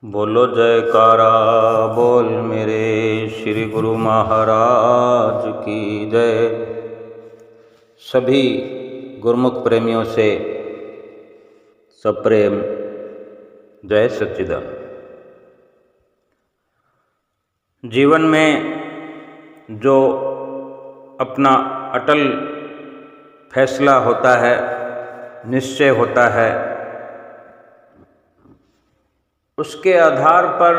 बोलो जयकारा बोल मेरे श्री गुरु महाराज की जय। सभी गुरुमुख प्रेमियों से सप्रेम जय सच्चिदानंद। जीवन में जो अपना अटल फैसला होता है, निश्चय होता है, उसके आधार पर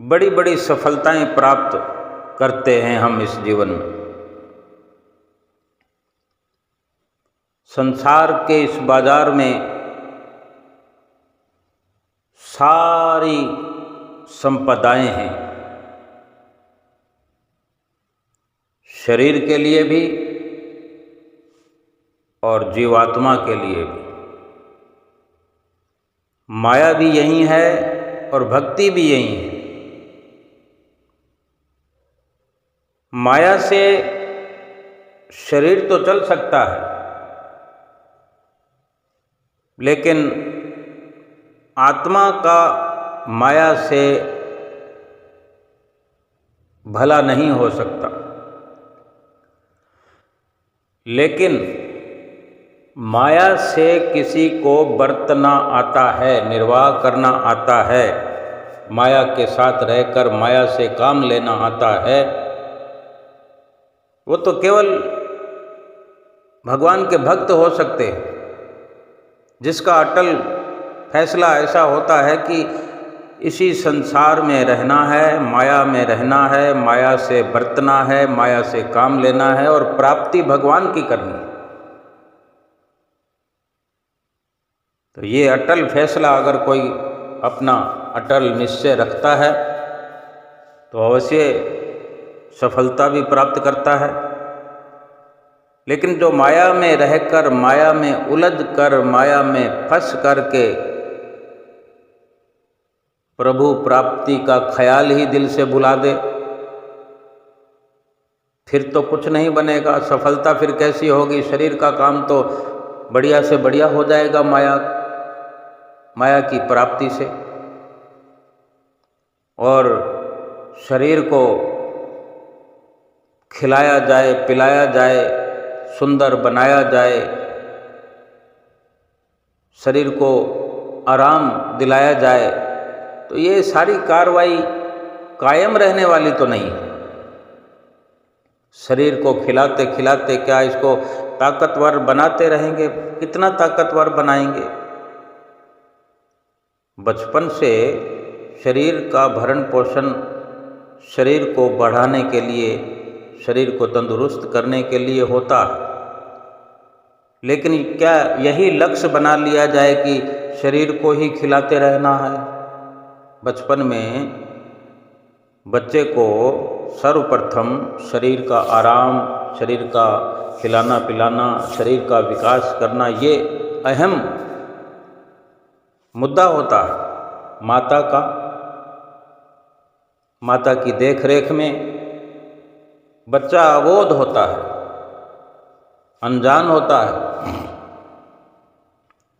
बड़ी बड़ी सफलताएं प्राप्त करते हैं हम इस जीवन में। संसार के इस बाजार में सारी संपदाएं हैं, शरीर के लिए भी और जीवात्मा के लिए भी। माया भी यही है और भक्ति भी यही है। माया से शरीर तो चल सकता है, लेकिन आत्मा का माया से भला नहीं हो सकता। लेकिन माया से किसी को बरतना आता है, निर्वाह करना आता है, माया के साथ रहकर माया से काम लेना आता है, वो तो केवल भगवान के भक्त हो सकते हैं, जिसका अटल फैसला ऐसा होता है कि इसी संसार में रहना है, माया में रहना है, माया से बरतना है, माया से काम लेना है और प्राप्ति भगवान की करनी है। तो ये अटल फैसला अगर कोई अपना अटल निश्चय रखता है तो अवश्य सफलता भी प्राप्त करता है। लेकिन जो माया में रहकर, माया में उलझ कर, माया में फंस करके प्रभु प्राप्ति का ख्याल ही दिल से भुला दे, फिर तो कुछ नहीं बनेगा। सफलता फिर कैसी होगी? शरीर का काम तो बढ़िया से बढ़िया हो जाएगा माया की प्राप्ति से, और शरीर को खिलाया जाए, पिलाया जाए, सुंदर बनाया जाए, शरीर को आराम दिलाया जाए, तो ये सारी कार्रवाई कायम रहने वाली तो नहीं है। शरीर को खिलाते खिलाते क्या इसको ताकतवर बनाते रहेंगे? कितना ताकतवर बनाएंगे? बचपन से शरीर का भरण पोषण शरीर को बढ़ाने के लिए, शरीर को तंदुरुस्त करने के लिए होता है। लेकिन क्या यही लक्ष्य बना लिया जाए कि शरीर को ही खिलाते रहना है? बचपन में बच्चे को सर्वप्रथम शरीर का आराम, शरीर का खिलाना पिलाना, शरीर का विकास करना, ये अहम मुद्दा होता है माता का। माता की देख रेख में बच्चा अबोध होता है, अनजान होता है।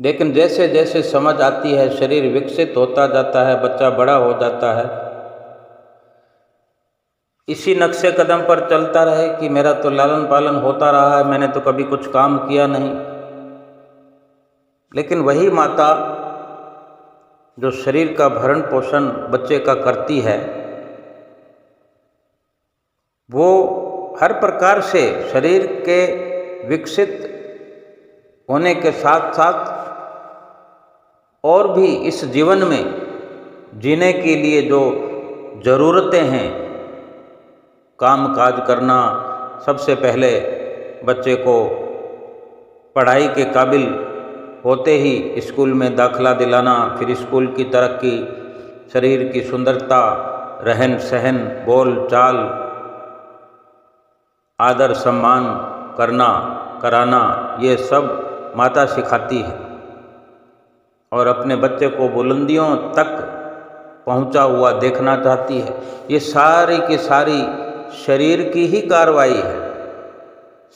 लेकिन जैसे जैसे समझ आती है, शरीर विकसित होता जाता है, बच्चा बड़ा हो जाता है, इसी नक्शे कदम पर चलता रहे कि मेरा तो लालन पालन होता रहा है, मैंने तो कभी कुछ काम किया नहीं। लेकिन वही माता जो शरीर का भरण पोषण बच्चे का करती है, वो हर प्रकार से शरीर के विकसित होने के साथ साथ और भी इस जीवन में जीने के लिए जो ज़रूरतें हैं, काम काज करना, सबसे पहले बच्चे को पढ़ाई के काबिल होते ही स्कूल में दाखिला दिलाना, फिर स्कूल की तरक्की, शरीर की सुंदरता, रहन सहन, बोल चाल, आदर सम्मान करना कराना, ये सब माता सिखाती है और अपने बच्चे को बुलंदियों तक पहुंचा हुआ देखना चाहती है। ये सारी की सारी शरीर की ही कार्रवाई है,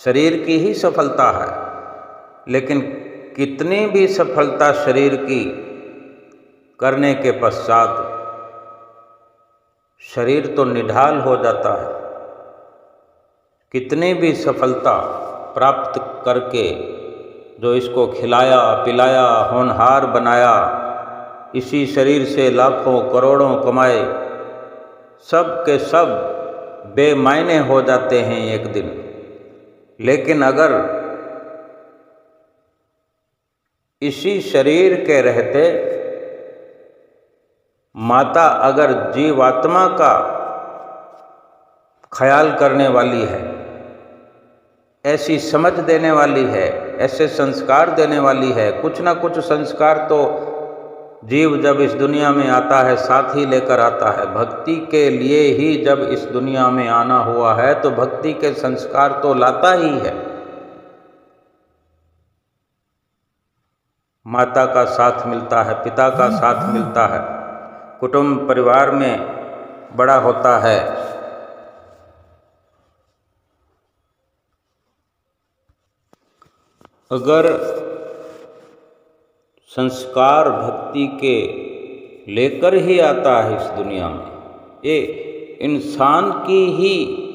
शरीर की ही सफलता है। लेकिन कितनी भी सफलता शरीर की करने के पश्चात शरीर तो निढाल हो जाता है। कितनी भी सफलता प्राप्त करके जो इसको खिलाया पिलाया होनहार बनाया, इसी शरीर से लाखों करोड़ों कमाए, सब के सब बेमायने हो जाते हैं एक दिन। लेकिन अगर इसी शरीर के रहते माता अगर जीवात्मा का ख्याल करने वाली है, ऐसी समझ देने वाली है, ऐसे संस्कार देने वाली है, कुछ ना कुछ संस्कार तो जीव जब इस दुनिया में आता है साथ ही लेकर आता है। भक्ति के लिए ही जब इस दुनिया में आना हुआ है तो भक्ति के संस्कार तो लाता ही है। माता का साथ मिलता है, पिता का साथ मिलता है, कुटुंब परिवार में बड़ा होता है। अगर संस्कार भक्ति के लेकर ही आता है इस दुनिया में, ये इंसान की ही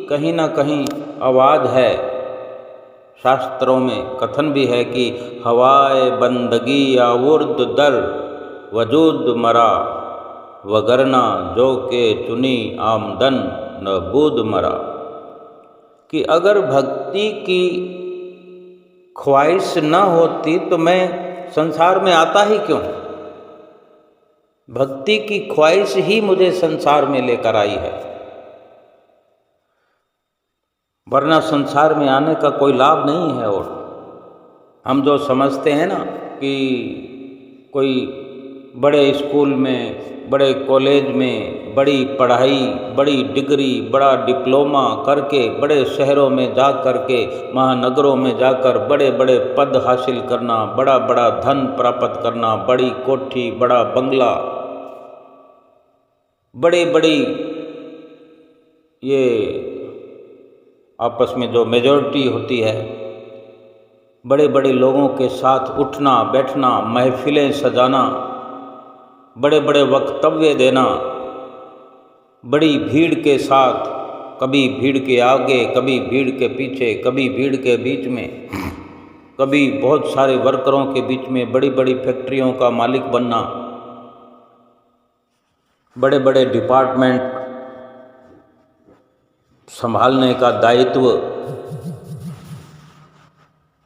कहीं ना कहीं आवाज़ है। शास्त्रों में कथन भी है कि हवाए बंदगी आवर्द दर वजूद मरा, वगरना जो के चुनी आमदन न बूद मरा। कि अगर भक्ति की ख्वाहिश न होती तो मैं संसार में आता ही क्यों। भक्ति की ख्वाहिश ही मुझे संसार में लेकर आई है, वरना संसार में आने का कोई लाभ नहीं है। और हम जो समझते हैं ना कि कोई बड़े स्कूल में, बड़े कॉलेज में बड़ी पढ़ाई, बड़ी डिग्री, बड़ा डिप्लोमा करके बड़े शहरों में जा कर के, महानगरों में जाकर बड़े बड़े पद हासिल करना, बड़ा बड़ा धन प्राप्त करना, बड़ी कोठी, बड़ा बंगला, बड़ी बड़ी ये आपस में जो मेजॉरिटी होती है, बड़े बड़े लोगों के साथ उठना बैठना, महफिलें सजाना, बड़े बड़े वक्तव्य देना, बड़ी भीड़ के साथ, कभी भीड़ के आगे, कभी भीड़ के पीछे, कभी भीड़ के बीच में, कभी बहुत सारे वर्करों के बीच में, बड़ी बड़ी फैक्ट्रियों का मालिक बनना, बड़े बड़े डिपार्टमेंट संभालने का दायित्व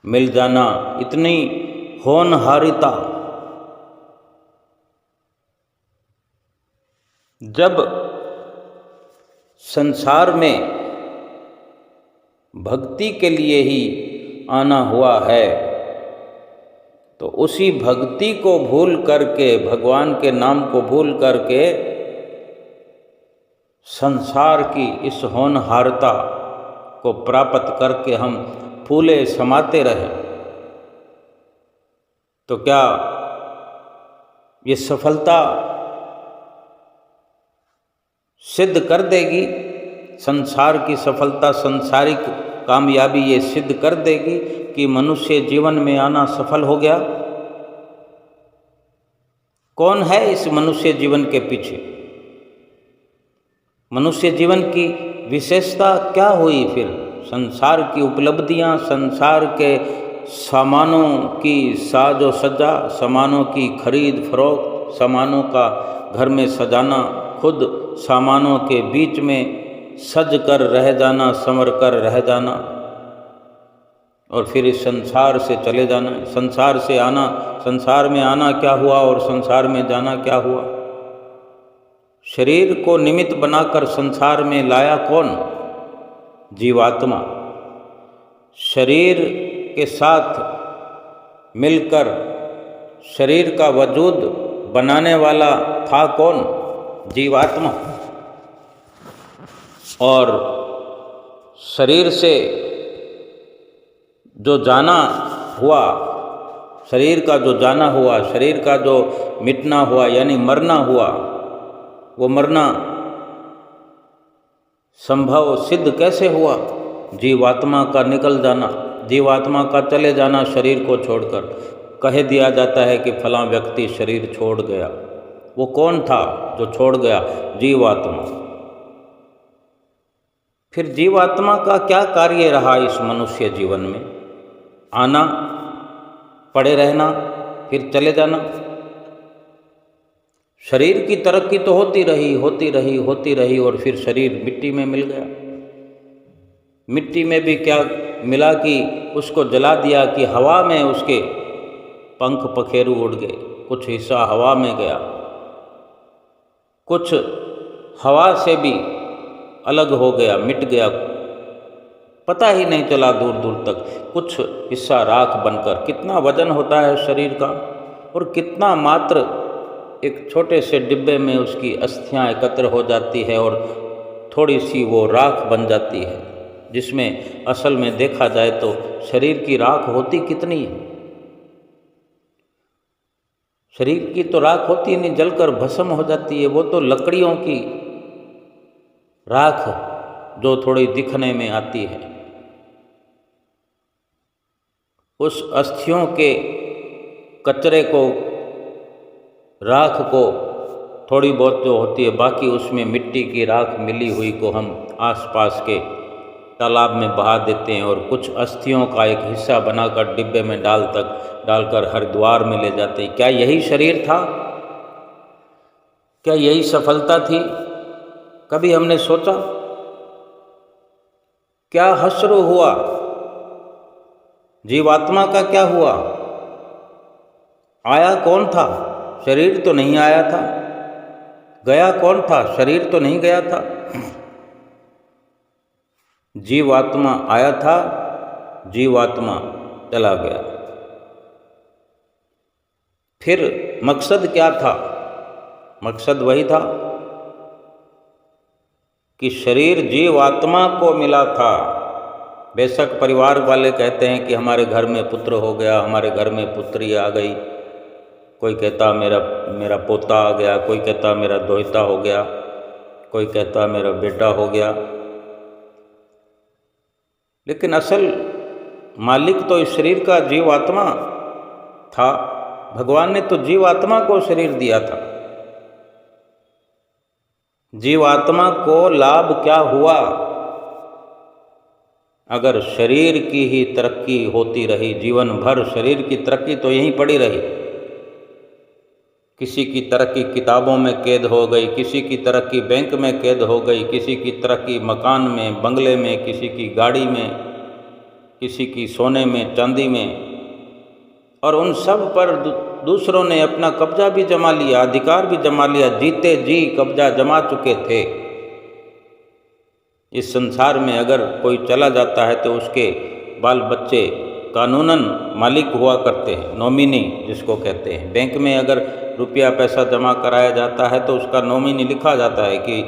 मिल जाना, इतनी होनहारिता। जब संसार में भक्ति के लिए ही आना हुआ है तो उसी भक्ति को भूल करके, भगवान के नाम को भूल करके संसार की इस होनहारता को प्राप्त करके हम फूले समाते रहे तो क्या ये सफलता सिद्ध कर देगी? संसार की सफलता, संसारिक कामयाबी ये सिद्ध कर देगी कि मनुष्य जीवन में आना सफल हो गया? कौन है इस मनुष्य जीवन के पीछे? मनुष्य जीवन की विशेषता क्या हुई फिर? संसार की उपलब्धियां, संसार के सामानों की साजो सज्जा, सामानों की खरीद फरोख्त, सामानों का घर में सजाना, खुद सामानों के बीच में सज कर रह जाना, संवर कर रह जाना और फिर इस संसार से चले जाना। संसार से आना, संसार में आना क्या हुआ और संसार में जाना क्या हुआ? शरीर को निमित्त बनाकर संसार में लाया कौन? जीवात्मा। शरीर के साथ मिलकर शरीर का वजूद बनाने वाला था कौन? जीवात्मा। और शरीर से जो जाना हुआ, शरीर का जो जाना हुआ, शरीर का जो मिटना हुआ यानी मरना हुआ, वो मरना संभव सिद्ध कैसे हुआ? जीवात्मा का निकल जाना, जीवात्मा का चले जाना शरीर को छोड़कर। कह दिया जाता है कि फलां व्यक्ति शरीर छोड़ गया, वो कौन था जो छोड़ गया? जीवात्मा। फिर जीवात्मा का क्या कार्य रहा इस मनुष्य जीवन में? आना, पड़े रहना, फिर चले जाना। शरीर की तरक्की तो होती रही और फिर शरीर मिट्टी में मिल गया। मिट्टी में भी क्या मिला कि उसको जला दिया कि हवा में उसके पंख पखेरु उड़ गए, कुछ हिस्सा हवा में गया, कुछ हवा से भी अलग हो गया, मिट गया, पता ही नहीं चला दूर दूर तक, कुछ हिस्सा राख बनकर। कितना वजन होता है शरीर का और कितना मात्र एक छोटे से डिब्बे में उसकी अस्थियां एकत्र हो जाती है और थोड़ी सी वो राख बन जाती है, जिसमें असल में देखा जाए तो शरीर की राख होती कितनी है? शरीर की तो राख होती नहीं, जलकर भस्म हो जाती है। वो तो लकड़ियों की राख जो थोड़ी दिखने में आती है। उस अस्थियों के कचरे को, राख को थोड़ी बहुत जो होती है, बाकी उसमें मिट्टी की राख मिली हुई को हम आसपास के तालाब में बहा देते हैं और कुछ अस्थियों का एक हिस्सा बनाकर डिब्बे में डालकर हरिद्वार में ले जाते हैं। क्या यही शरीर था? क्या यही सफलता थी? कभी हमने सोचा? क्या हश्र हुआ? जीवात्मा का क्या हुआ? आया कौन था? शरीर तो नहीं आया था। गया कौन था? शरीर तो नहीं गया था। जीवात्मा आया था, जीवात्मा चला गया। फिर मकसद क्या था? मकसद वही था कि शरीर जीवात्मा को मिला था। बेशक परिवार वाले कहते हैं कि हमारे घर में पुत्र हो गया, हमारे घर में पुत्री आ गई, कोई कहता मेरा पोता आ गया, कोई कहता मेरा दोहिता हो गया, कोई कहता मेरा बेटा हो गया, लेकिन असल मालिक तो इस शरीर का जीवात्मा था। भगवान ने तो जीवात्मा को शरीर दिया था। जीवात्मा को लाभ क्या हुआ? अगर शरीर की ही तरक्की होती रही, जीवन भर शरीर की तरक्की तो यहीं पड़ी रही। किसी की तरक्की किताबों में कैद हो गई, किसी की तरक्की बैंक में कैद हो गई, किसी की तरक्की मकान में, बंगले में, किसी की गाड़ी में, किसी की सोने में, चांदी में, और उन सब पर दूसरों ने अपना कब्जा भी जमा लिया, अधिकार भी जमा लिया, जीते जी कब्जा जमा चुके थे। इस संसार में अगर कोई चला जाता है तो उसके बाल बच्चे कानूनन मालिक हुआ करते हैं, नॉमिनी जिसको कहते हैं। बैंक में अगर रुपया पैसा जमा कराया जाता है तो उसका नॉमिनी लिखा जाता है कि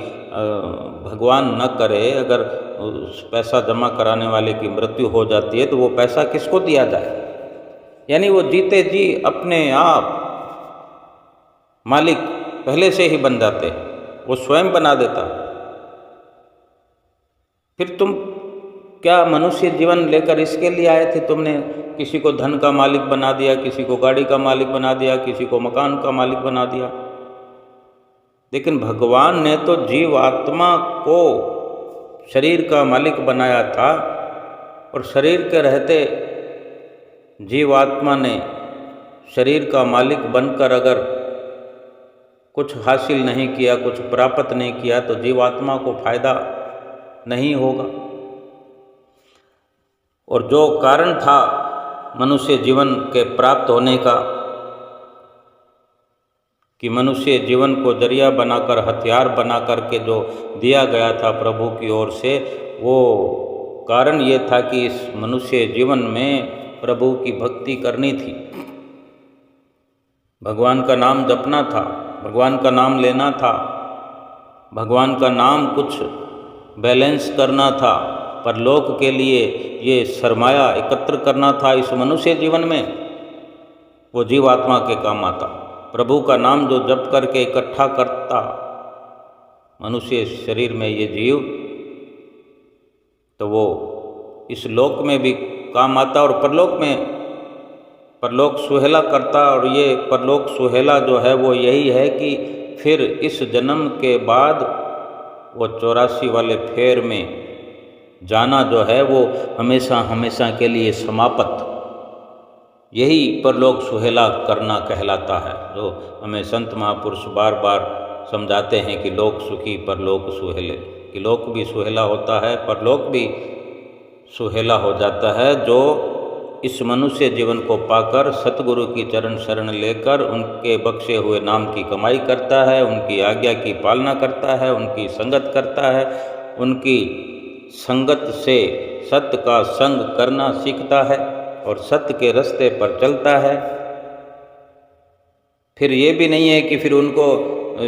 भगवान न करे अगर उस पैसा जमा कराने वाले की मृत्यु हो जाती है तो वो पैसा किसको दिया जाए। यानी वो जीते जी अपने आप मालिक पहले से ही बन जाते, वो स्वयं बना देता। फिर तुम क्या मनुष्य जीवन लेकर इसके लिए आए थे? तुमने किसी को धन का मालिक बना दिया, किसी को गाड़ी का मालिक बना दिया, किसी को मकान का मालिक बना दिया, लेकिन भगवान ने तो जीवात्मा को शरीर का मालिक बनाया था। और शरीर के रहते जीवात्मा ने शरीर का मालिक बनकर अगर कुछ हासिल नहीं किया, कुछ प्राप्त नहीं किया तो जीवात्मा को फायदा नहीं होगा। और जो कारण था मनुष्य जीवन के प्राप्त होने का, कि मनुष्य जीवन को जरिया बनाकर, हथियार बना करके जो दिया गया था प्रभु की ओर से, वो कारण ये था कि इस मनुष्य जीवन में प्रभु की भक्ति करनी थी, भगवान का नाम जपना था, भगवान का नाम लेना था, भगवान का नाम कुछ बैलेंस करना था, परलोक के लिए ये सरमाया एकत्र करना था इस मनुष्य जीवन में। वो जीवात्मा के काम आता। प्रभु का नाम जो जप करके इकट्ठा करता मनुष्य शरीर में ये जीव, तो वो इस लोक में भी काम आता और परलोक में परलोक सुहेला करता। और ये परलोक सुहेला जो है वो यही है कि फिर इस जन्म के बाद वो 84 वाले फेर में जाना जो है वो हमेशा हमेशा के लिए समाप्त, यही परलोक सुहेला करना कहलाता है, जो हमें संत महापुरुष बार बार समझाते हैं कि लोक सुखी परलोक सुहेले, कि लोक भी सुहेला होता है, परलोक भी सुहेला हो जाता है जो इस मनुष्य जीवन को पाकर सतगुरु की चरण शरण लेकर उनके बख्शे हुए नाम की कमाई करता है, उनकी आज्ञा की पालना करता है, उनकी संगत करता है, उनकी संगत से सत्य का संग करना सीखता है और सत्य के रास्ते पर चलता है। फिर ये भी नहीं है कि फिर उनको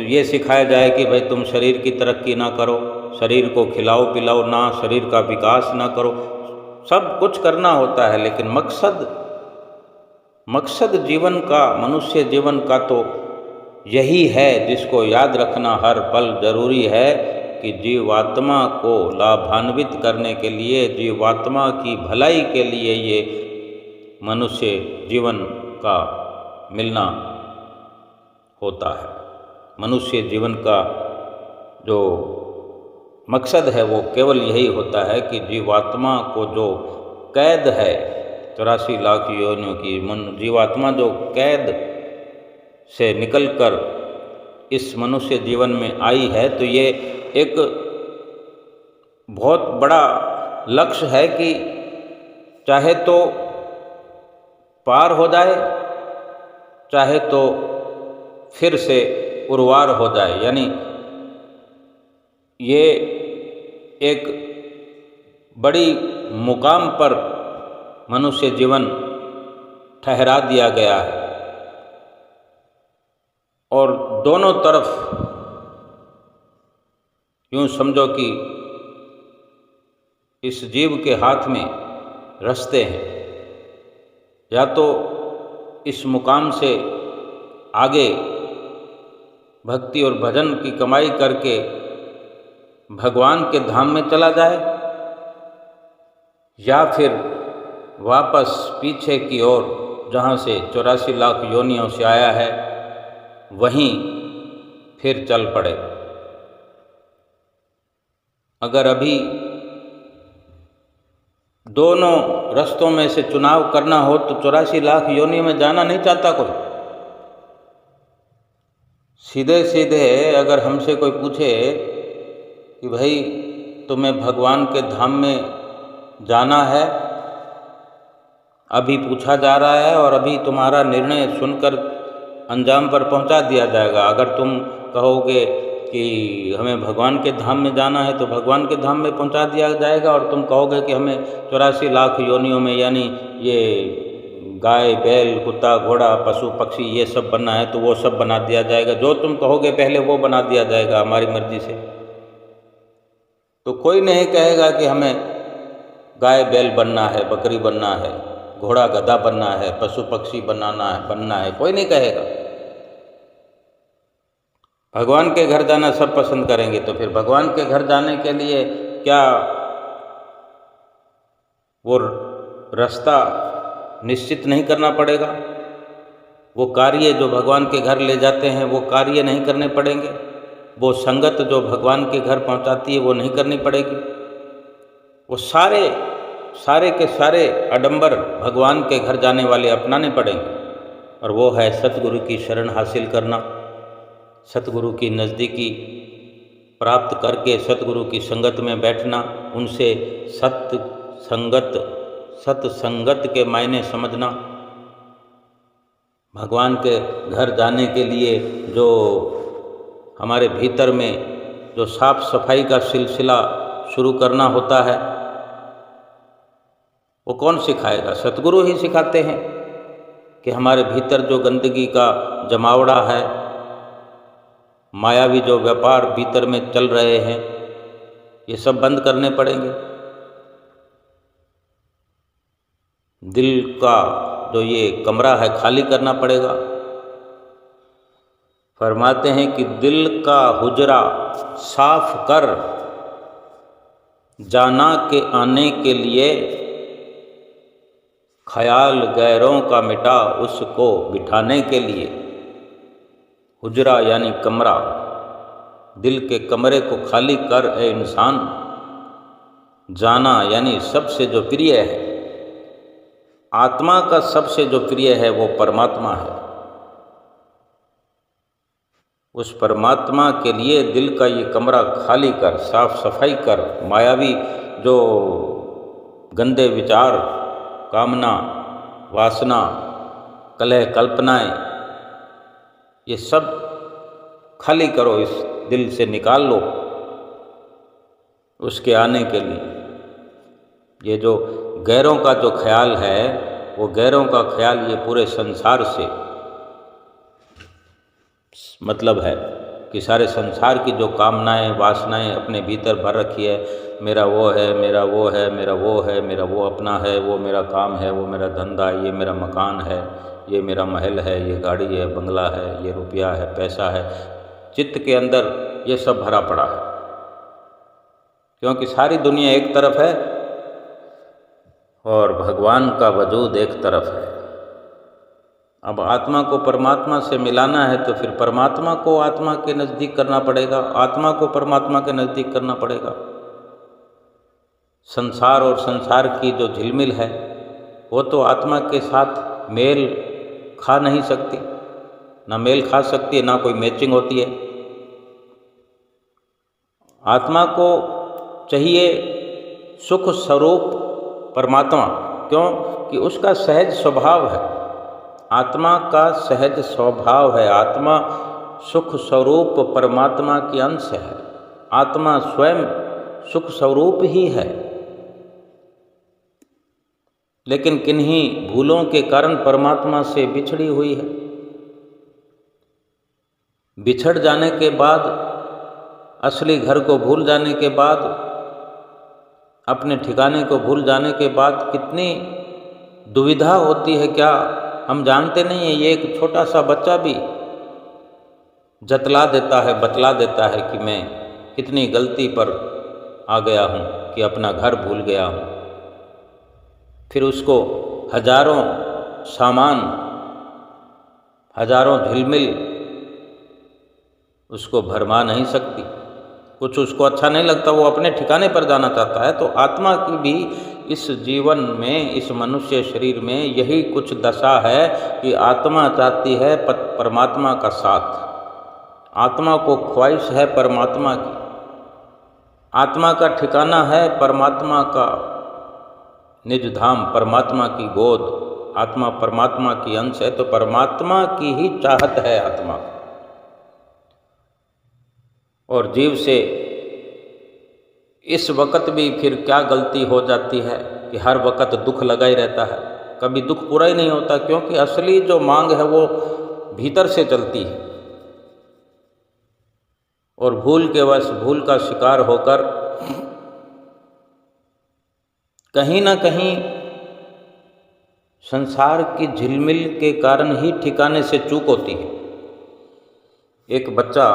ये सिखाया जाए कि भाई तुम शरीर की तरक्की ना करो, शरीर को खिलाओ पिलाओ ना, शरीर का विकास ना करो, सब कुछ करना होता है, लेकिन मकसद जीवन का, मनुष्य जीवन का तो यही है जिसको याद रखना हर पल जरूरी है कि जीवात्मा को लाभान्वित करने के लिए, जीवात्मा की भलाई के लिए ये मनुष्य जीवन का मिलना होता है। मनुष्य जीवन का जो मकसद है वो केवल यही होता है कि जीवात्मा को जो कैद है 84 लाख योनियों की, जीवात्मा जो कैद से निकलकर इस मनुष्य जीवन में आई है, तो ये एक बहुत बड़ा लक्ष्य है कि चाहे तो पार हो जाए, चाहे तो फिर से उर्वार हो जाए, यानी ये एक बड़ी मुकाम पर मनुष्य जीवन ठहरा दिया गया है और दोनों तरफ यूँ समझो कि इस जीव के हाथ में रास्ते हैं, या तो इस मुकाम से आगे भक्ति और भजन की कमाई करके भगवान के धाम में चला जाए, या फिर वापस पीछे की ओर जहाँ से 84 लाख योनियों से आया है वहीं फिर चल पड़े। अगर अभी दोनों रास्तों में से चुनाव करना हो तो 84 लाख योनियों में जाना नहीं चाहता कोई। सीधे सीधे अगर हमसे कोई पूछे कि भाई तुम्हें भगवान के धाम में जाना है, अभी पूछा जा रहा है और अभी तुम्हारा निर्णय सुनकर अंजाम पर पहुंचा दिया जाएगा। अगर तुम कहोगे कि हमें भगवान के धाम में जाना है तो भगवान के धाम में पहुंचा दिया जाएगा, और तुम कहोगे कि हमें 84 लाख योनियों में यानी ये गाय बैल कुत्ता घोड़ा पशु पक्षी ये सब बनना है तो वो सब बना दिया जाएगा। जो तुम कहोगे पहले वो बना दिया जाएगा हमारी मर्जी से। तो कोई नहीं कहेगा कि हमें गाय बैल बनना है, बकरी बनना है, घोड़ा गधा बनना है, पशु पक्षी बनना है, कोई नहीं कहेगा। भगवान के घर जाना सब पसंद करेंगे, तो फिर भगवान के घर जाने के लिए क्या वो रास्ता निश्चित नहीं करना पड़ेगा? वो कार्य जो भगवान के घर ले जाते हैं वो कार्य नहीं करने पड़ेंगे? वो संगत जो भगवान के घर पहुंचाती है वो नहीं करनी पड़ेगी? वो सारे के सारे आडंबर भगवान के घर जाने वाले अपनाने पड़ेंगे, और वो है सतगुरु की शरण हासिल करना, सतगुरु की नज़दीकी प्राप्त करके सतगुरु की संगत में बैठना, उनसे सत्संगत के मायने समझना। भगवान के घर जाने के लिए जो हमारे भीतर में जो साफ सफाई का सिलसिला शुरू करना होता है वो कौन सिखाएगा? सतगुरु ही सिखाते हैं कि हमारे भीतर जो गंदगी का जमावड़ा है, मायावी जो व्यापार भीतर में चल रहे हैं, ये सब बंद करने पड़ेंगे। दिल का जो ये कमरा है खाली करना पड़ेगा। फरमाते हैं कि दिल का हुजरा साफ कर, जाना के आने के लिए ख्याल गैरों का मिटा उसको बिठाने के लिए। हुजरा यानी कमरा, दिल के कमरे को खाली कर ए इंसान। जाना यानी सबसे जो प्रिय है, आत्मा का सबसे जो प्रिय है वो परमात्मा है। उस परमात्मा के लिए दिल का ये कमरा खाली कर, साफ सफाई कर। मायावी जो गंदे विचार, कामना, वासना, कलह, कल्पनाएं, ये सब खाली करो, इस दिल से निकाल लो उसके आने के लिए। ये जो गैरों का जो ख्याल है, वो गैरों का ख्याल ये पूरे संसार से मतलब है कि सारे संसार की जो कामनाएं, वासनाएं अपने भीतर भर रखी है, मेरा वो है, मेरा वो है, मेरा वो है, मेरा वो अपना है, वो मेरा काम है, वो मेरा धंधा है, ये मेरा मकान है, ये मेरा महल है, ये गाड़ी है, बंगला है, ये रुपया है, पैसा है। चित्त के अंदर ये सब भरा पड़ा है, क्योंकि सारी दुनिया एक तरफ है और भगवान का वजूद एक तरफ है। अब आत्मा को परमात्मा से मिलाना है तो फिर परमात्मा को आत्मा के नज़दीक करना पड़ेगा, आत्मा को परमात्मा के नज़दीक करना पड़ेगा। संसार और संसार की जो झिलमिल है वो तो आत्मा के साथ मेल खा नहीं सकती, ना मेल खा सकती है, ना कोई मैचिंग होती है। आत्मा को चाहिए सुख स्वरूप परमात्मा, क्यों कि उसका सहज स्वभाव है, आत्मा का सहज स्वभाव है। आत्मा सुख स्वरूप परमात्मा की अंश है, आत्मा स्वयं सुख स्वरूप ही है। लेकिन किन्हीं भूलों के कारण परमात्मा से बिछड़ी हुई है। बिछड़ जाने के बाद, असली घर को भूल जाने के बाद, अपने ठिकाने को भूल जाने के बाद कितनी दुविधा होती है, क्या हम जानते नहीं हैं। ये एक छोटा सा बच्चा भी जतला देता है, बतला देता है कि मैं कितनी गलती पर आ गया हूँ कि अपना घर भूल गया हूँ। फिर उसको हजारों सामान, हजारों झिलमिल उसको भरमा नहीं सकती। कुछ उसको अच्छा नहीं लगता, वो अपने ठिकाने पर जाना चाहता है। तो आत्मा की भी इस जीवन में, इस मनुष्य शरीर में यही कुछ दशा है कि आत्मा चाहती है परमात्मा का साथ, आत्मा को ख्वाहिश है परमात्मा की, आत्मा का ठिकाना है परमात्मा का निज धाम, परमात्मा की गोद। आत्मा परमात्मा की अंश है, तो परमात्मा की ही चाहत है आत्मा। और जीव से इस वक्त भी फिर क्या गलती हो जाती है कि हर वक्त दुख लगा ही रहता है, कभी दुख पूरा ही नहीं होता, क्योंकि असली जो मांग है वो भीतर से चलती है। और भूल के वश, भूल का शिकार होकर कहीं ना कहीं संसार की झिलमिल के कारण ही ठिकाने से चूक होती है। एक बच्चा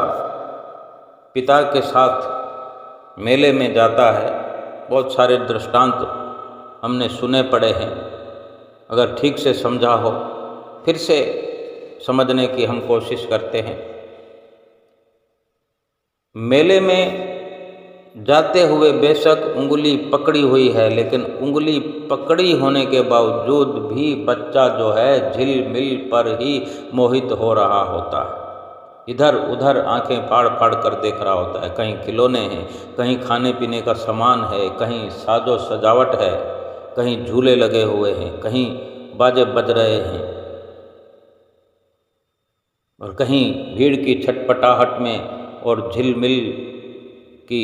पिता के साथ मेले में जाता है, बहुत सारे दृष्टांत हमने सुने पड़े हैं, अगर ठीक से समझा हो फिर से समझने की हम कोशिश करते हैं। मेले में जाते हुए बेशक उंगली पकड़ी हुई है, लेकिन उंगली पकड़ी होने के बावजूद भी बच्चा जो है झिलमिल पर ही मोहित हो रहा होता है। इधर उधर आंखें फाड़ फाड़ कर देख रहा होता है। कहीं खिलौने हैं, कहीं खाने पीने का सामान है, कहीं साजो सजावट है, कहीं झूले लगे हुए हैं, कहीं बाजे बज रहे हैं, और कहीं भीड़ की छटपटाहट में और झिलमिल की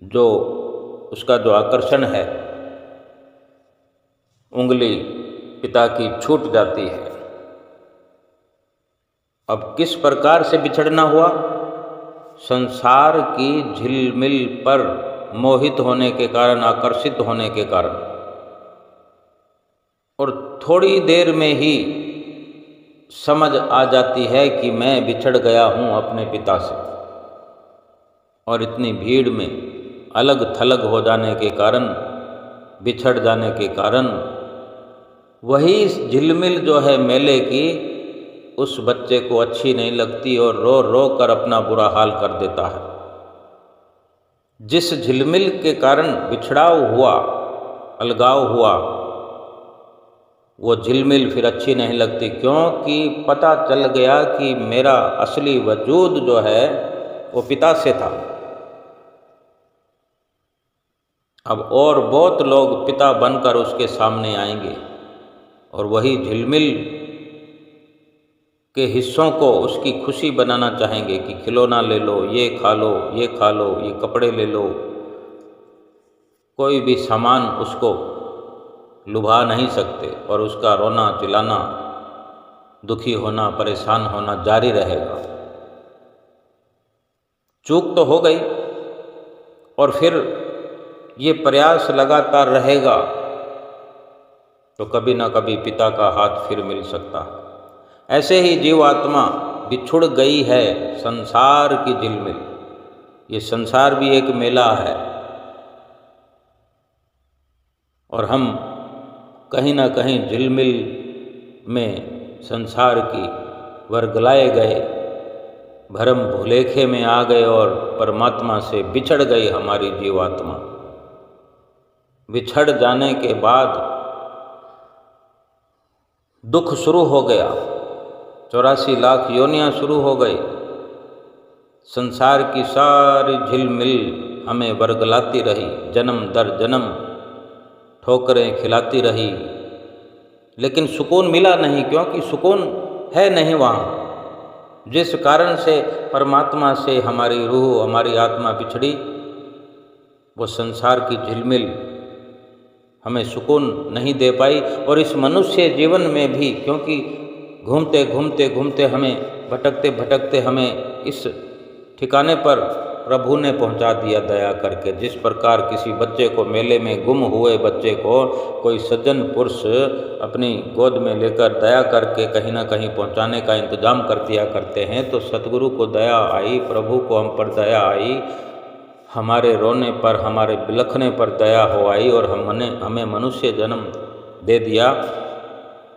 जो उसका जो आकर्षण है, उंगली पिता की छूट जाती है। अब किस प्रकार से बिछड़ना हुआ? संसार की झिलमिल पर मोहित होने के कारण, आकर्षित होने के कारण, और थोड़ी देर में ही समझ आ जाती है कि मैं बिछड़ गया हूँ अपने पिता से। और इतनी भीड़ में अलग थलग हो जाने के कारण, बिछड़ जाने के कारण, वही झिलमिल जो है मेले की, उस बच्चे को अच्छी नहीं लगती और रो रो कर अपना बुरा हाल कर देता है। जिस झिलमिल के कारण बिछड़ाव हुआ, अलगाव हुआ, वो झिलमिल फिर अच्छी नहीं लगती, क्योंकि पता चल गया कि मेरा असली वजूद जो है वो पिता से था। अब और बहुत लोग पिता बनकर उसके सामने आएंगे और वही झिलमिल के हिस्सों को उसकी खुशी बनाना चाहेंगे कि खिलौना ले लो, ये खा लो, ये खा लो, ये कपड़े ले लो। कोई भी सामान उसको लुभा नहीं सकते और उसका रोना चिल्लाना, दुखी होना, परेशान होना जारी रहेगा। चूक तो हो गई और फिर ये प्रयास लगातार रहेगा तो कभी ना कभी पिता का हाथ फिर मिल सकता है। ऐसे ही जीवात्मा बिछुड़ गई है संसार की झिलमिल। ये संसार भी एक मेला है और हम कहीं ना कहीं झिलमिल में संसार की वर्गलाए गए, भरम भुलेखे में आ गए और परमात्मा से बिछड़ गई हमारी जीवात्मा। बिछड़ जाने के बाद दुख शुरू हो गया, 84 लाख योनियां शुरू हो गई। संसार की सारी झिलमिल हमें वर्गलाती रही, जन्म दर जन्म ठोकरें खिलाती रही, लेकिन सुकून मिला नहीं, क्योंकि सुकून है नहीं वहाँ। जिस कारण से परमात्मा से हमारी रूह, हमारी आत्मा बिछड़ी, वो संसार की झिलमिल हमें सुकून नहीं दे पाई। और इस मनुष्य जीवन में भी, क्योंकि घूमते घूमते घूमते हमें भटकते भटकते हमें इस ठिकाने पर प्रभु ने पहुंचा दिया दया करके। जिस प्रकार किसी बच्चे को, मेले में गुम हुए बच्चे को कोई सज्जन पुरुष अपनी गोद में लेकर दया करके कहीं ना कहीं पहुंचाने का इंतजाम कर दिया करते हैं, तो सतगुरु को दया आई, प्रभु को हम पर दया आई, हमारे रोने पर, हमारे बिलखने पर दया हो आई और हमें मनुष्य जन्म दे दिया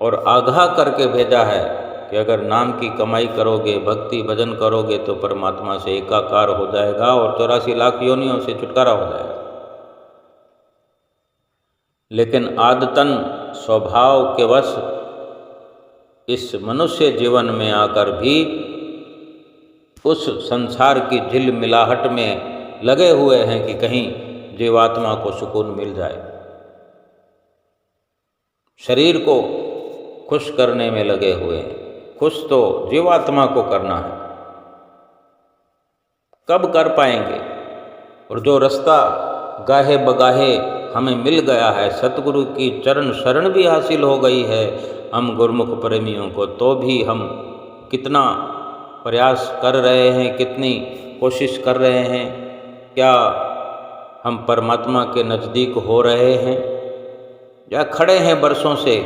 और आगाह करके भेजा है कि अगर नाम की कमाई करोगे, भक्ति भजन करोगे तो परमात्मा से एकाकार हो जाएगा और 84 लाख योनियों से छुटकारा हो जाएगा। लेकिन आदतन स्वभाव के वश इस मनुष्य जीवन में आकर भी उस संसार की झिलमिलाहट में लगे हुए हैं कि कहीं जीवात्मा को सुकून मिल जाए। शरीर को खुश करने में लगे हुए हैं। खुश तो जीवात्मा को करना है, कब कर पाएंगे? और जो रास्ता गाहे बगाहे हमें मिल गया है, सतगुरु की चरण शरण भी हासिल हो गई है हम गुरुमुख प्रेमियों को, तो भी हम कितना प्रयास कर रहे हैं, कितनी कोशिश कर रहे हैं? क्या हम परमात्मा के नज़दीक हो रहे हैं या खड़े हैं बरसों से?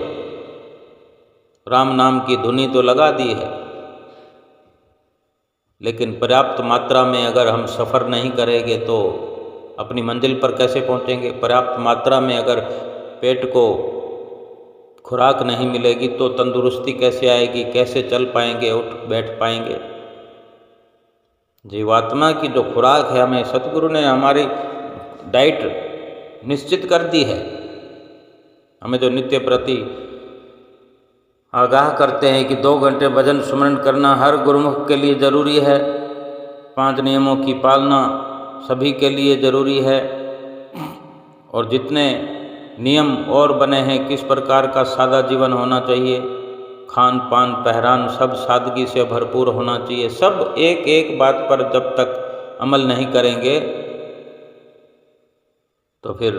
राम नाम की धुनी तो लगा दी है, लेकिन पर्याप्त मात्रा में अगर हम सफ़र नहीं करेंगे तो अपनी मंजिल पर कैसे पहुंचेंगे? पर्याप्त मात्रा में अगर पेट को खुराक नहीं मिलेगी तो तंदुरुस्ती कैसे आएगी? कैसे चल पाएंगे, उठ बैठ पाएंगे? जीवात्मा की जो खुराक है, हमें सतगुरु ने हमारी डाइट निश्चित कर दी है। हमें जो नित्य प्रति आगाह करते हैं कि 2 घंटे भजन सुमरन करना हर गुरुमुख के लिए ज़रूरी है, 5 नियमों की पालना सभी के लिए ज़रूरी है, और जितने नियम और बने हैं, किस प्रकार का सादा जीवन होना चाहिए, खान पान पहरान सब सादगी से भरपूर होना चाहिए। सब एक एक बात पर जब तक अमल नहीं करेंगे तो फिर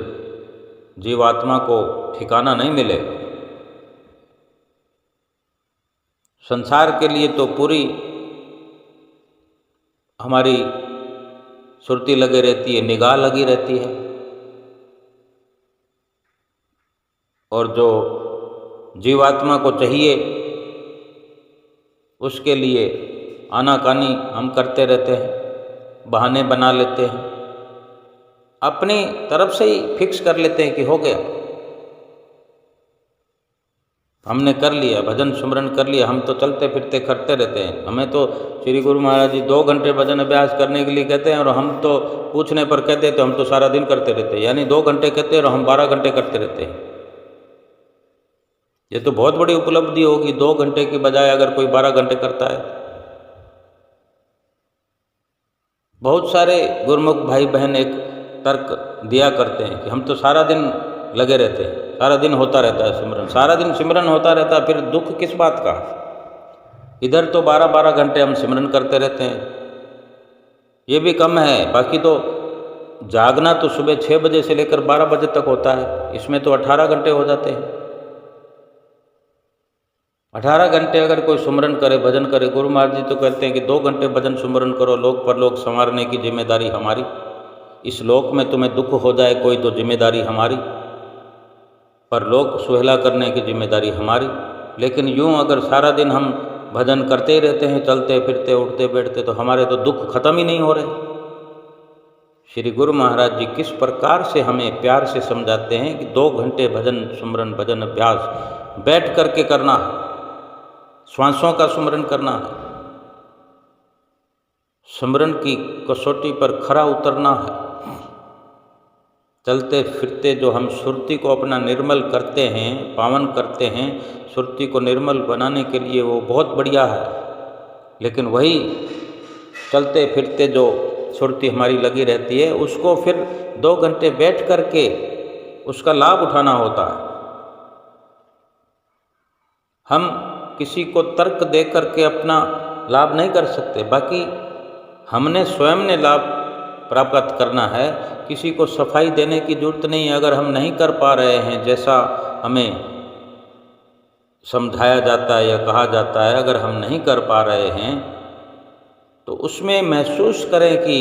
जीवात्मा को ठिकाना नहीं मिलेगा। संसार के लिए तो पूरी हमारी सुरती लगी रहती है, निगाह लगी रहती है, और जो जीवात्मा को चाहिए उसके लिए आनाकानी हम करते रहते हैं, बहाने बना लेते हैं, अपनी तरफ से ही फिक्स कर लेते हैं कि हो गया। हमने कर लिया, भजन सुमरन कर लिया, हम तो चलते फिरते करते रहते हैं। हमें तो श्री गुरु महाराज जी 2 घंटे भजन अभ्यास करने के लिए कहते हैं, और हम तो पूछने पर कहते हैं तो हम तो सारा दिन करते रहते हैं। यानी 2 घंटे कहते हैं और हम 12 घंटे करते रहते हैं। ये तो बहुत बड़ी उपलब्धि होगी, 2 घंटे की बजाय अगर कोई 12 घंटे करता है। बहुत सारे गुरुमुख भाई बहन एक तर्क दिया करते हैं कि हम तो सारा दिन लगे रहते हैं, सारा दिन होता रहता है सिमरन, सारा दिन सिमरन होता रहता है, फिर दुख किस बात का। इधर तो 12-12 घंटे हम सिमरन करते रहते हैं, ये भी कम है। बाकी तो जागना तो सुबह 6 बजे से लेकर 12 बजे तक होता है, इसमें तो 18 घंटे हो जाते हैं। 18 घंटे अगर कोई सुमरन करे, भजन करे, गुरु महाराज जी तो कहते हैं कि 2 घंटे भजन सुमरन करो, लोक परलोक संवारने की जिम्मेदारी हमारी। इस लोक में तुम्हें दुख हो जाए कोई तो जिम्मेदारी हमारी, पर लोक सुहेला करने की जिम्मेदारी हमारी। लेकिन यूं अगर सारा दिन हम भजन करते ही रहते हैं, चलते फिरते उठते बैठते, तो हमारे तो दुख खत्म ही नहीं हो रहे। श्री गुरु महाराज जी किस प्रकार से हमें प्यार से समझाते हैं कि 2 घंटे भजन सुमरन भजन अभ्यास बैठ करके करना है, श्वासों का सुमरन करना है, सुमरन की कसौटी पर खरा उतरना है। चलते फिरते जो हम सुरती को अपना निर्मल करते हैं, पावन करते हैं, सुरती को निर्मल बनाने के लिए वो बहुत बढ़िया है। लेकिन वही चलते फिरते जो सुरती हमारी लगी रहती है, उसको फिर 2 घंटे बैठ करके उसका लाभ उठाना होता है। हम किसी को तर्क दे करके अपना लाभ नहीं कर सकते, बाकी हमने स्वयं ने लाभ प्राप्त करना है। किसी को सफाई देने की जरूरत नहीं है। अगर हम नहीं कर पा रहे हैं जैसा हमें समझाया जाता है या कहा जाता है, अगर हम नहीं कर पा रहे हैं तो उसमें महसूस करें कि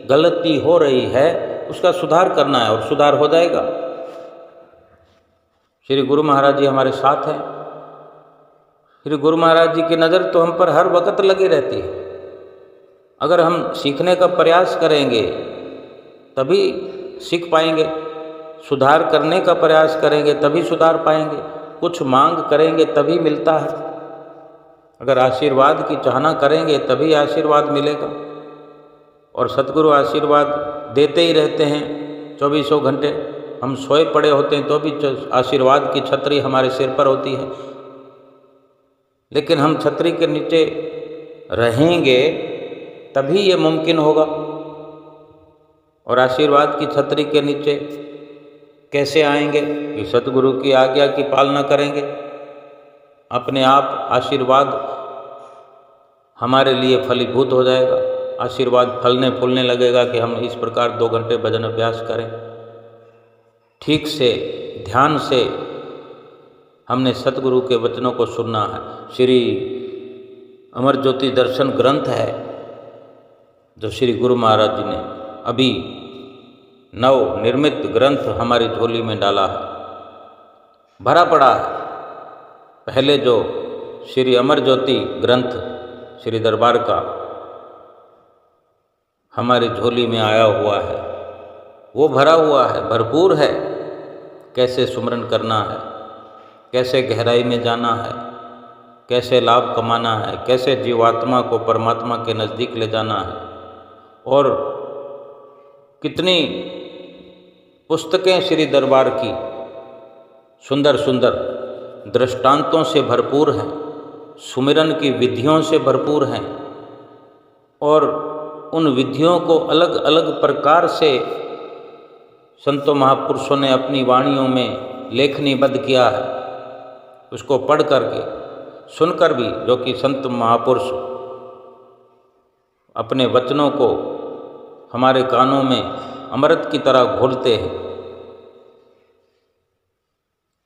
गलती हो रही है, उसका सुधार करना है और सुधार हो जाएगा। श्री गुरु महाराज जी हमारे साथ हैं। श्री गुरु महाराज जी की नज़र तो हम पर हर वक्त लगी रहती है। अगर हम सीखने का प्रयास करेंगे तभी सीख पाएंगे, सुधार करने का प्रयास करेंगे तभी सुधार पाएंगे, कुछ मांग करेंगे तभी मिलता है। अगर आशीर्वाद की चाहना करेंगे तभी आशीर्वाद मिलेगा। और सतगुरु आशीर्वाद देते ही रहते हैं 24 घंटे। हम सोए पड़े होते हैं तो भी आशीर्वाद की छतरी हमारे सिर पर होती है, लेकिन हम छतरी के नीचे रहेंगे तभी ये मुमकिन होगा। और आशीर्वाद की छतरी के नीचे कैसे आएंगे? कि सतगुरु की आज्ञा की पालना करेंगे। अपने आप आशीर्वाद हमारे लिए फलीभूत हो जाएगा, आशीर्वाद फलने फूलने लगेगा कि हम इस प्रकार 2 घंटे भजन अभ्यास करें। ठीक से ध्यान से हमने सतगुरु के वचनों को सुनना है। श्री अमर ज्योति दर्शन ग्रंथ है जो श्री गुरु महाराज जी ने अभी नव निर्मित ग्रंथ हमारी झोली में डाला है, भरा पड़ा है। पहले जो श्री अमर ज्योति ग्रंथ श्री दरबार का हमारी झोली में आया हुआ है, वो भरा हुआ है, भरपूर है। कैसे सुमरन करना है, कैसे गहराई में जाना है, कैसे लाभ कमाना है, कैसे जीवात्मा को परमात्मा के नज़दीक ले जाना है, और कितनी पुस्तकें श्री दरबार की सुंदर सुंदर दृष्टांतों से भरपूर हैं, सुमिरन की विधियों से भरपूर हैं, और उन विधियों को अलग अलग प्रकार से संतों महापुरुषों ने अपनी वाणियों में लेखनीबद्ध किया है। उसको पढ़ करके सुनकर भी, जो कि संत महापुरुष अपने वचनों को हमारे कानों में अमृत की तरह घोलते हैं,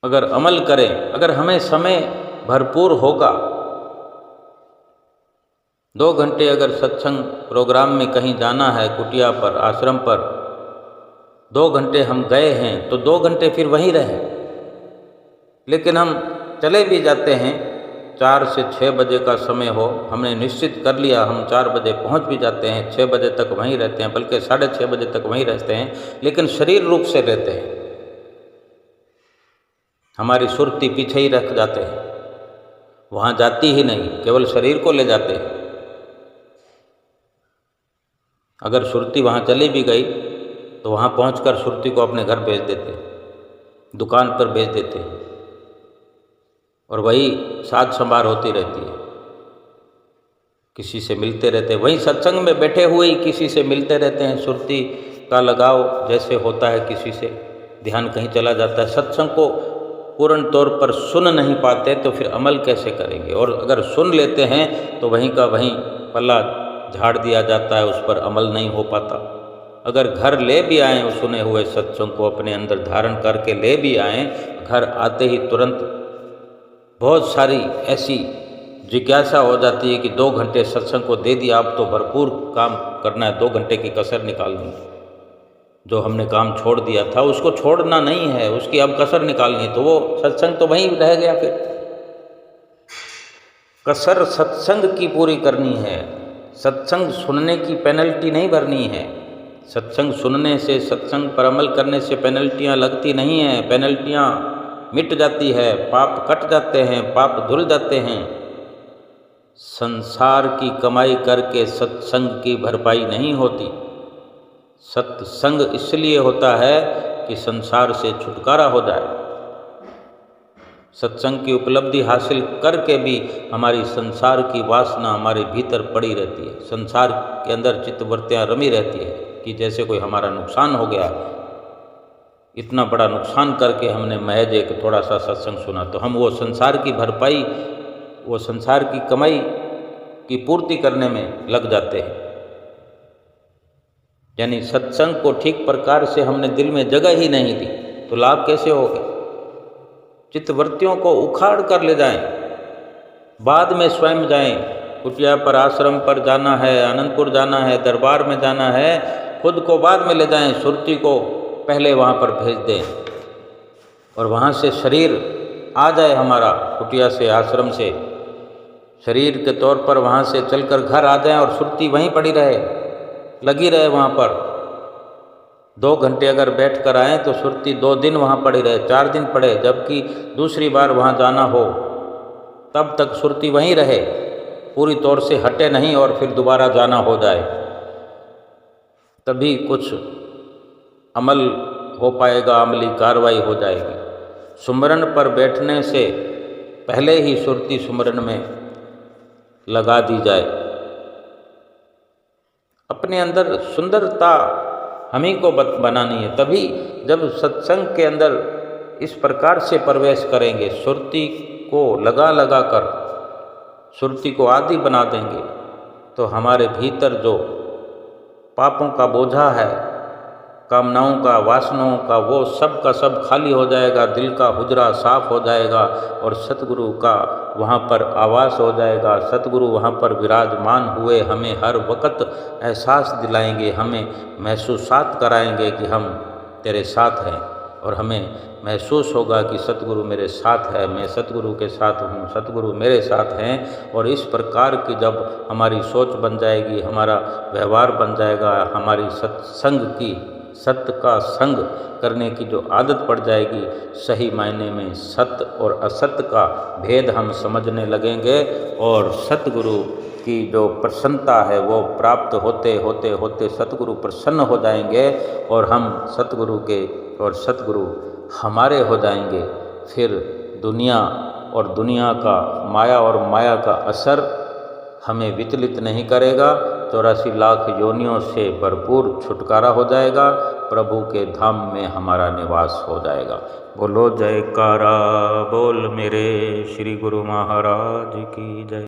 अगर अमल करें, अगर हमें समय भरपूर होगा, 2 घंटे अगर सत्संग प्रोग्राम में कहीं जाना है, कुटिया पर, आश्रम पर 2 घंटे हम गए हैं तो 2 घंटे फिर वहीं रहें। लेकिन हम चले भी जाते हैं, 4 से 6 बजे का समय हो, हमने निश्चित कर लिया, हम 4 बजे पहुंच भी जाते हैं, 6 बजे तक वहीं रहते हैं, बल्कि 6:30 बजे तक वहीं रहते हैं, लेकिन शरीर रूप से रहते हैं। हमारी सुरती पीछे ही रख जाते हैं, वहाँ जाती ही नहीं, केवल शरीर को ले जाते हैं। अगर सुरती वहाँ चली भी गई तो वहाँ पहुंचकर सुरती को अपने घर भेज देते, दुकान पर भेज देते हैं, और वही साज संभार होती रहती है, किसी से मिलते रहते हैं, वहीं सत्संग में बैठे हुए ही किसी से मिलते रहते हैं। सुरती का लगाव जैसे होता है, किसी से ध्यान कहीं चला जाता है। सत्संग को पूर्ण तौर पर सुन नहीं पाते तो फिर अमल कैसे करेंगे, और अगर सुन लेते हैं तो वहीं का वहीं पल्ला झाड़ दिया जाता है, उस पर अमल नहीं हो पाता। अगर घर ले भी आएँ उस सुने हुए सत्संग को अपने अंदर धारण करके ले भी आएँ, घर आते ही तुरंत बहुत सारी ऐसी जिज्ञासा हो जाती है कि 2 घंटे सत्संग को दे दिया, अब तो भरपूर काम करना है, 2 घंटे की कसर निकालनी है। जो हमने काम छोड़ दिया था उसको छोड़ना नहीं है, उसकी अब कसर निकालनी, तो वो सत्संग तो वहीं रह गया। फिर कसर सत्संग की पूरी करनी है, सत्संग सुनने की पेनल्टी नहीं भरनी है। सत्संग सुनने से, सत्संग पर अमल करने से पेनल्टियाँ लगती नहीं हैं, पेनल्टियाँ मिट जाती है, पाप कट जाते हैं, पाप धुल जाते हैं। संसार की कमाई करके सत्संग की भरपाई नहीं होती। सत्संग इसलिए होता है कि संसार से छुटकारा हो जाए। सत्संग की उपलब्धि हासिल करके भी हमारी संसार की वासना हमारे भीतर पड़ी रहती है, संसार के अंदर चित्तवृत्तियाँ रमी रहती है कि जैसे कोई हमारा नुकसान हो गया, इतना बड़ा नुकसान करके हमने महज एक थोड़ा सा सत्संग सुना, तो हम वो संसार की भरपाई, वो संसार की कमाई की पूर्ति करने में लग जाते हैं। यानी सत्संग को ठीक प्रकार से हमने दिल में जगह ही नहीं दी तो लाभ कैसे होगा। चित्तवृत्तियों को उखाड़ कर ले जाएं, बाद में स्वयं जाएं। कुटिया पर, आश्रम पर जाना है, आनंदपुर जाना है, दरबार में जाना है, खुद को बाद में ले जाएं, सुरती को पहले वहाँ पर भेज दें, और वहाँ से शरीर आ जाए हमारा, कुटिया से, आश्रम से शरीर के तौर पर वहाँ से चलकर घर आ जाए, और सुरती वहीं पड़ी रहे, लगी रहे वहाँ पर। 2 घंटे अगर बैठ कर आएँ तो सुरती 2 दिन वहाँ पड़ी रहे, 4 दिन पड़े, जबकि दूसरी बार वहाँ जाना हो तब तक सुरती वहीं रहे, पूरी तौर से हटे नहीं, और फिर दोबारा जाना हो जाए, तभी कुछ अमल हो पाएगा, अमली कार्रवाई हो जाएगी। सुमरन पर बैठने से पहले ही सुरती सुमरन में लगा दी जाए। अपने अंदर सुंदरता हम ही को बनानी है, तभी जब सत्संग के अंदर इस प्रकार से प्रवेश करेंगे, सुरती को लगा लगा कर सुरती को आदि बना देंगे, तो हमारे भीतर जो पापों का बोझा है, कामनाओं का, वासनाओं का, वो सब का सब खाली हो जाएगा, दिल का हुजरा साफ हो जाएगा, और सतगुरु का वहाँ पर आवास हो जाएगा। सतगुरु वहाँ पर विराजमान हुए हमें हर वक्त एहसास दिलाएंगे, हमें महसूसात कराएंगे कि हम तेरे साथ हैं, और हमें महसूस होगा कि सतगुरु मेरे साथ है, मैं सतगुरु के साथ हूँ, सतगुरु मेरे साथ हैं। और इस प्रकार की जब हमारी सोच बन जाएगी, हमारा व्यवहार बन जाएगा, हमारी सत्संग की, सत्य का संग करने की जो आदत पड़ जाएगी, सही मायने में सत्य और असत्य का भेद हम समझने लगेंगे, और सतगुरु की जो प्रसन्नता है वो प्राप्त होते होते होते सतगुरु प्रसन्न हो जाएंगे, और हम सतगुरु के और सतगुरु हमारे हो जाएंगे। फिर दुनिया और दुनिया का, माया और माया का असर हमें विचलित नहीं करेगा। 84 लाख योनियों से भरपूर छुटकारा हो जाएगा, प्रभु के धाम में हमारा निवास हो जाएगा। बोलो जयकारा बोल मेरे श्री गुरु महाराज की जय।